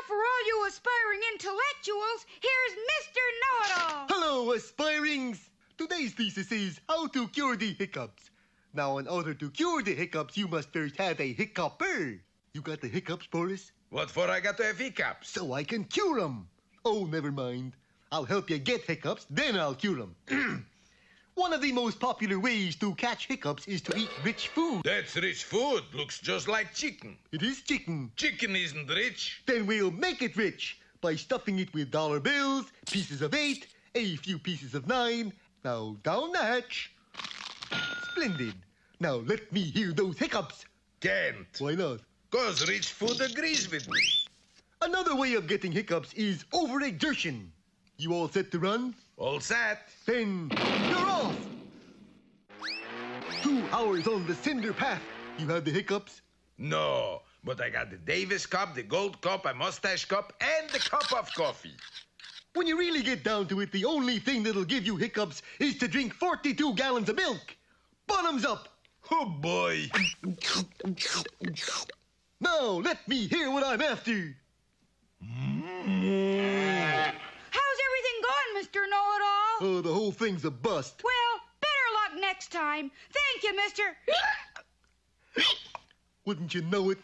for all you aspiring intellectuals, here's Mr. Know-It-All. Hello, aspirings! Today's thesis is how to cure the hiccups. Now, in order to cure the hiccups, you must first have a hiccuper. You got the hiccups, Boris? What for I got to have hiccups? So I can cure them. Oh, never mind. I'll help you get hiccups, then I'll cure them. One of the most popular ways to catch hiccups is to eat rich food. That's rich food. Looks just like chicken. It is chicken. Chicken isn't rich. Then we'll make it rich by stuffing it with dollar bills, pieces of 8, a few pieces of 9. Now, down the hatch. Splendid. Now, let me hear those hiccups. Can't. Why not? 'Cause rich food agrees with me. Another way of getting hiccups is overexertion. You all set to run? All set. Then you're off! 2 hours on the cinder path. You have the hiccups? No, but I got the Davis cup, the gold cup, a mustache cup, and the cup of coffee. When you really get down to it, the only thing that'll give you hiccups is to drink 42 gallons of milk. Bottoms up! Oh, boy. Now, let me hear what I'm after. How's everything going, Mr. Know-It-All? Oh, the whole thing's a bust. Well, better luck next time. Thank you, Mr. Wouldn't you know it?